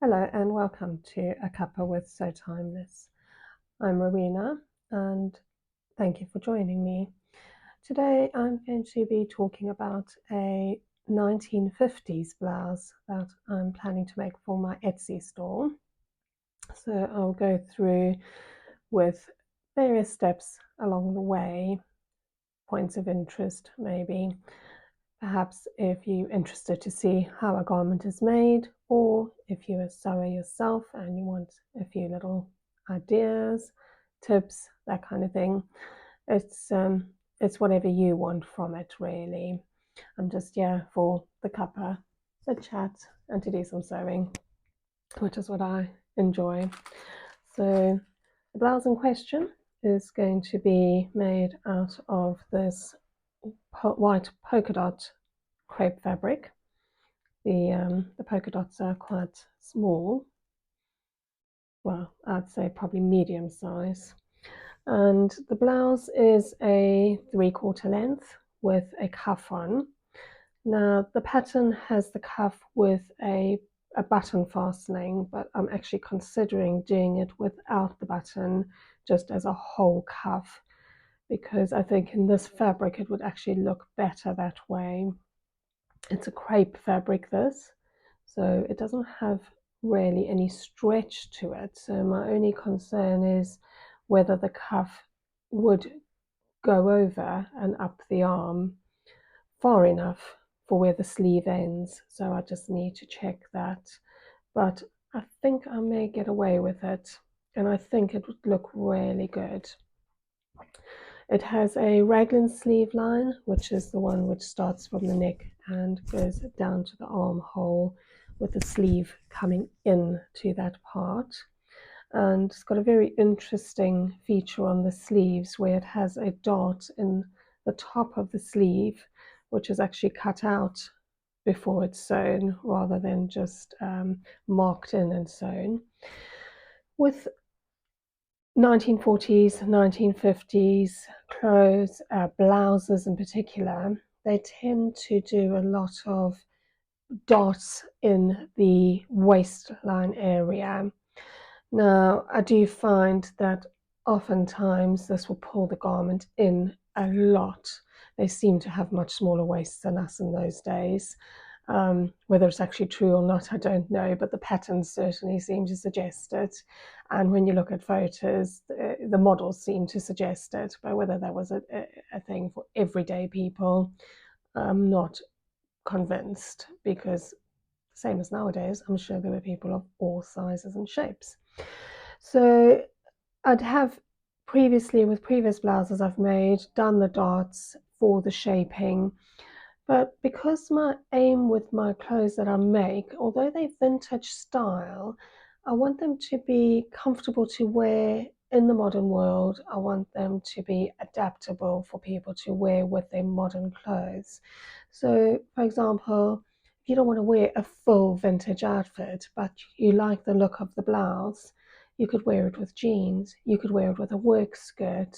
Hello and welcome to A Cuppa with So Timeless. I'm Rowena and thank you for joining me. Today I'm going to be talking about a 1950s blouse that I'm planning to make for my Etsy store. So I'll go through with various steps along the way, points of interest maybe. Perhaps if you're interested to see how a garment is made, or if you're a sewer yourself and you want a few little ideas, tips, that kind of thing. It's whatever you want from it, really. I'm just here for the cuppa, the chat, and to do some sewing, which is what I enjoy. So the blouse in question is going to be made out of this white polka dot crepe fabric. The polka dots are quite small. Well, I'd say probably medium size. And the blouse is a 3/4 length with a cuff on. Now the pattern has the cuff with a button fastening, but I'm actually considering doing it without the button, just as a whole cuff, because I think in this fabric it would actually look better that way. It's a crepe fabric, this, so it doesn't have really any stretch to it. So my only concern is whether the cuff would go over and up the arm far enough for where the sleeve ends. So I just need to check that. But I think I may get away with it, and I think it would look really good. It has a raglan sleeve line, which is the one which starts from the neck and goes down to the armhole, with the sleeve coming in to that part. And it's got a very interesting feature on the sleeves where it has a dot in the top of the sleeve, which is actually cut out before it's sewn rather than just marked in and sewn. With 1940s, 1950s clothes, blouses in particular, they tend to do a lot of dots in the waistline area. Now, I do find that oftentimes this will pull the garment in a lot. They seem to have much smaller waists than us in those days. Whether it's actually true or not, I don't know, but the patterns certainly seem to suggest it. And when you look at photos, the models seem to suggest it. But whether that was a thing for everyday people, I'm not convinced, because same as nowadays, I'm sure there were people of all sizes and shapes. So I'd have previously, with previous blouses I've made, done the dots for the shaping. But because my aim with my clothes that I make, although they're vintage style, I want them to be comfortable to wear in the modern world. I want them to be adaptable for people to wear with their modern clothes. So, for example, if you don't want to wear a full vintage outfit, but you like the look of the blouse, you could wear it with jeans, you could wear it with a work skirt,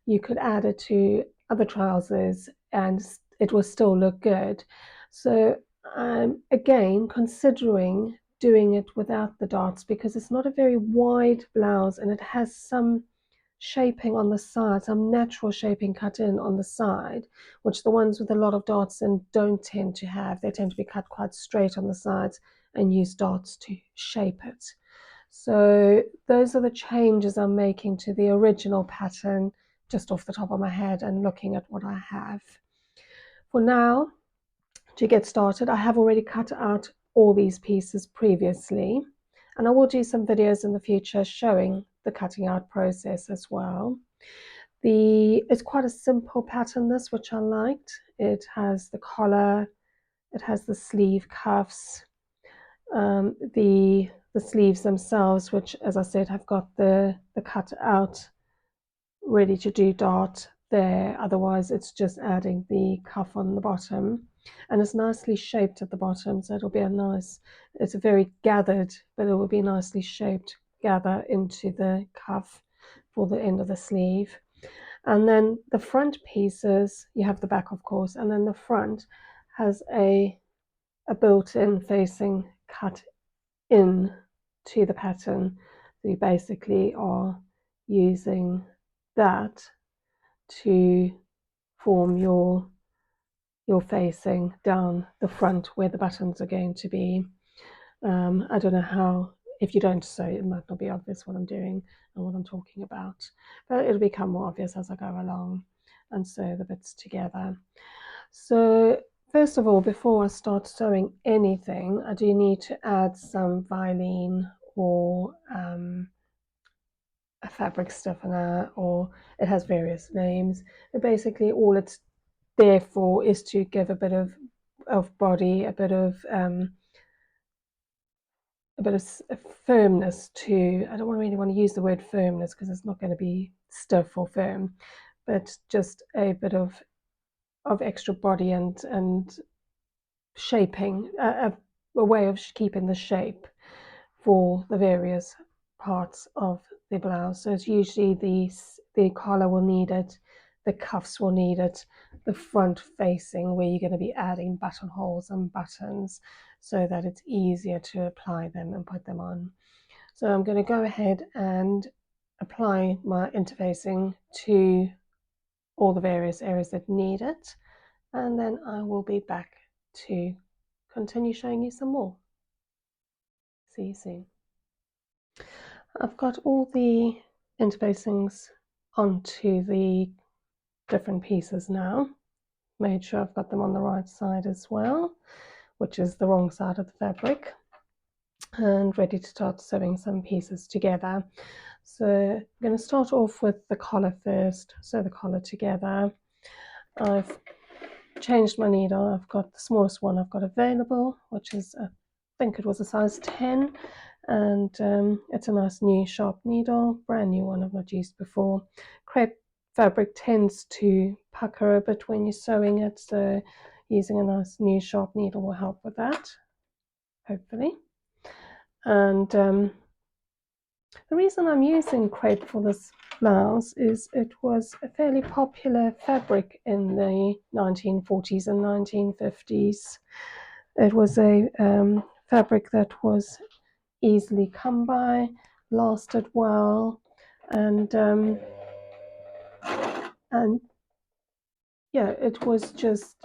you could add it to other trousers, and it will still look good. So I'm again considering doing it without the dots, because it's not a very wide blouse and it has some shaping on the side, some natural shaping cut in on the side, which the ones with a lot of dots in don't tend to have. They tend to be cut quite straight on the sides and use dots to shape it. So those are the changes I'm making to the original pattern, just off the top of my head and looking at what I have. For now, to get started, I have already cut out all these pieces previously, and I will do some videos in the future showing the cutting out process as well. It's quite a simple pattern, this, which I liked. It has the collar, it has the sleeve cuffs, the sleeves themselves, which, as I said, have got the cut out ready to do dot there. Otherwise, it's just adding the cuff on the bottom, and it's nicely shaped at the bottom, so it'll be it's a very gathered, but it will be nicely shaped gather into the cuff for the end of the sleeve. And then the front pieces, you have the back, of course, and then the front has a built-in facing cut in to the pattern. So you basically are using that to form your facing down the front where the buttons are going to be. I don't know how, if you don't sew, it might not be obvious what I'm doing and what I'm talking about, but it'll become more obvious as I go along and sew the bits together. So first of all, before I start sewing anything, I do need to add some Vilene or a fabric stiffener, or it has various names. But basically all it's there for is to give a bit of body, a bit of firmness to, I don't really want to use the word firmness because it's not going to be stiff or firm, but just a bit of extra body and shaping, a way of keeping the shape for the various parts of the blouse. So it's usually the collar will need it, the cuffs will need it, the front facing where you're going to be adding buttonholes and buttons so that it's easier to apply them and put them on. So I'm going to go ahead and apply my interfacing to all the various areas that need it, and then I will be back to continue showing you some more. See you soon. I've got all the interfacings onto the different pieces now. Made sure I've got them on the right side as well, which is the wrong side of the fabric, and ready to start sewing some pieces together. So I'm going to start off with the collar first. Sew the collar together. I've changed my needle. I've got the smallest one I've got available, which is I think it was a size 10, and it's a nice new sharp needle, brand new one I've not used before. Crepe fabric tends to pucker a bit when you're sewing it, so using a nice new sharp needle will help with that, hopefully. And the reason I'm using crepe for this blouse is it was a fairly popular fabric in the 1940s and 1950s. It was a fabric that was easily come by, lasted well, and yeah, it was just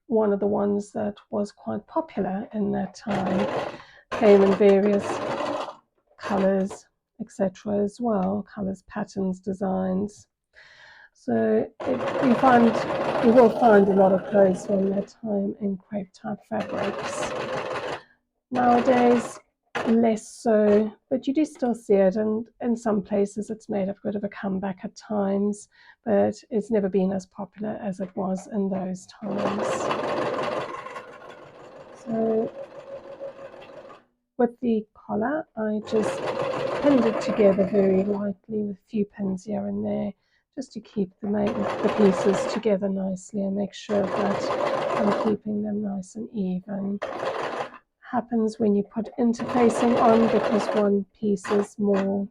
one of the ones that was quite popular in that time. Came in various colors, etc. as well, colors, patterns, designs. So you will find a lot of clothes from that time in crepe type fabrics. Nowadays, less so, but you do still see it, and in some places it's made a bit of a comeback at times, but it's never been as popular as it was in those times. So with the collar, I just pinned it together very lightly with a few pins here and there, just to keep the pieces together nicely and make sure that I'm keeping them nice and even. Happens when you put interfacing on, because one piece is more,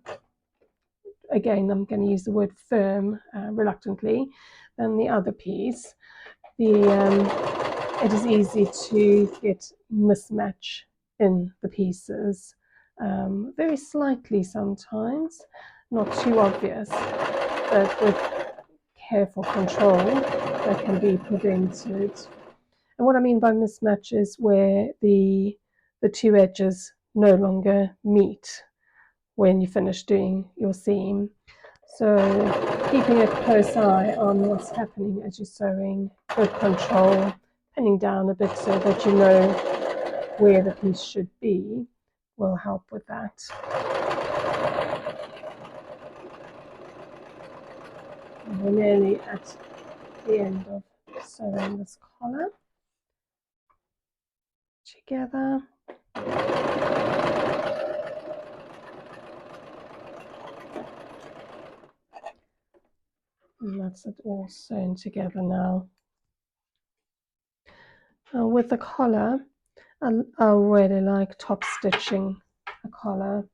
again I'm going to use the word firm reluctantly, than the other piece. It is easy to get mismatch in the pieces, very slightly sometimes, not too obvious, but with careful control that can be put into it. And what I mean by mismatch is where the two edges no longer meet when you finish doing your seam. So keeping a close eye on what's happening as you're sewing, good control, pinning down a bit so that you know where the piece should be, will help with that. And we're nearly at the end of sewing this collar together. And that's it all sewn together now. With the collar, I really like top stitching a collar.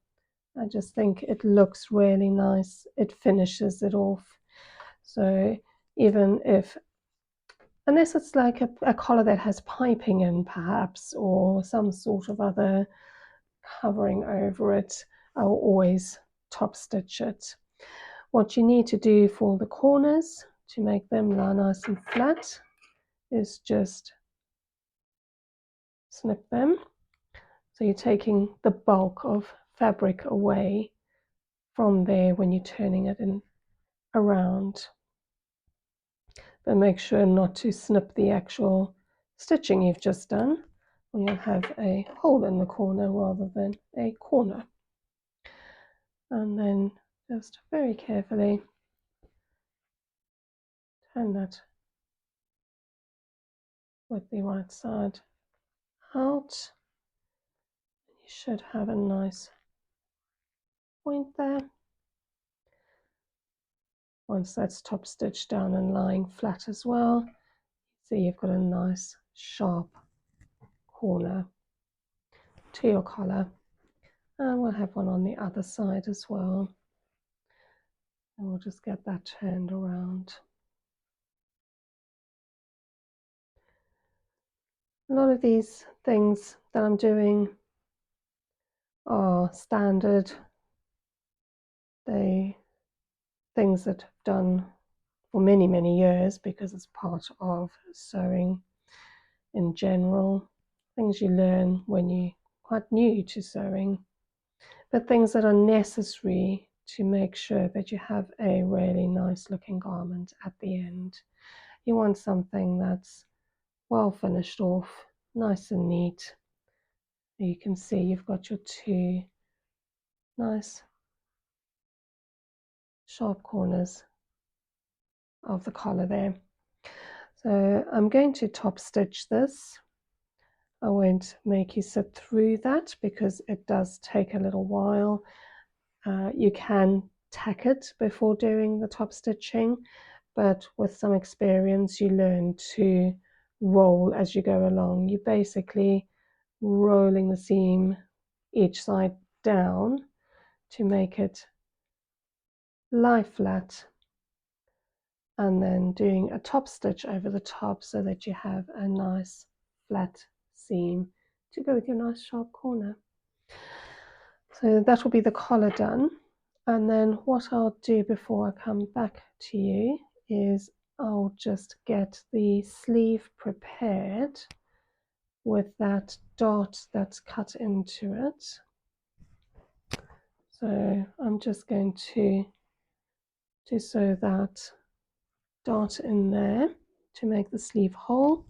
I just think it looks really nice. It finishes it off. So even if unless it's like a collar that has piping in perhaps, or some sort of other covering over it, I'll always top stitch it. What you need to do for the corners to make them lie nice and flat is just snip them. So you're taking the bulk of fabric away from there when you're turning it in around. But make sure not to snip the actual stitching you've just done, or you'll have a hole in the corner rather than a corner. And then just very carefully turn that with the right side out. You should have a nice point there. Once that's top stitched down and lying flat as well, see you've got a nice sharp corner to your collar. And we'll have one on the other side as well. And we'll just get that turned around. A lot of these things that I'm doing are standard. They things that I've done for many, many years because it's part of sewing in general. Things you learn when you're quite new to sewing, but things that are necessary to make sure that you have a really nice looking garment at the end. You want something that's well finished off, nice and neat. You can see you've got your two nice sharp corners of the collar there. So I'm going to top stitch this. I won't make you sit through that because it does take a little while. You can tack it before doing the top stitching, but with some experience you learn to roll as you go along. You're basically rolling the seam each side down to make it lie flat, and then doing a top stitch over the top so that you have a nice flat seam to go with your nice sharp corner. So that will be the collar done. And then what I'll do before I come back to you is I'll just get the sleeve prepared with that dot that's cut into it. So I'm just going to sew that dot in there to make the sleeve hole,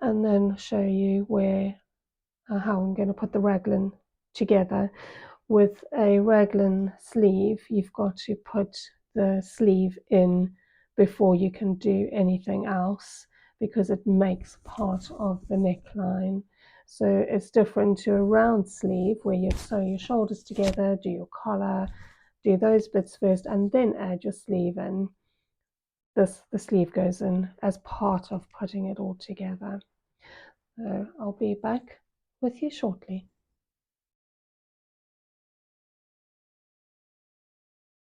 and then show you where how I'm going to put the raglan together. With a raglan sleeve, you've got to put the sleeve in before you can do anything else because it makes part of the neckline. So it's different to a round sleeve where you sew your shoulders together, do your collar, do those bits first, and then add your sleeve in. The sleeve goes in as part of putting it all together. So I'll be back with you shortly.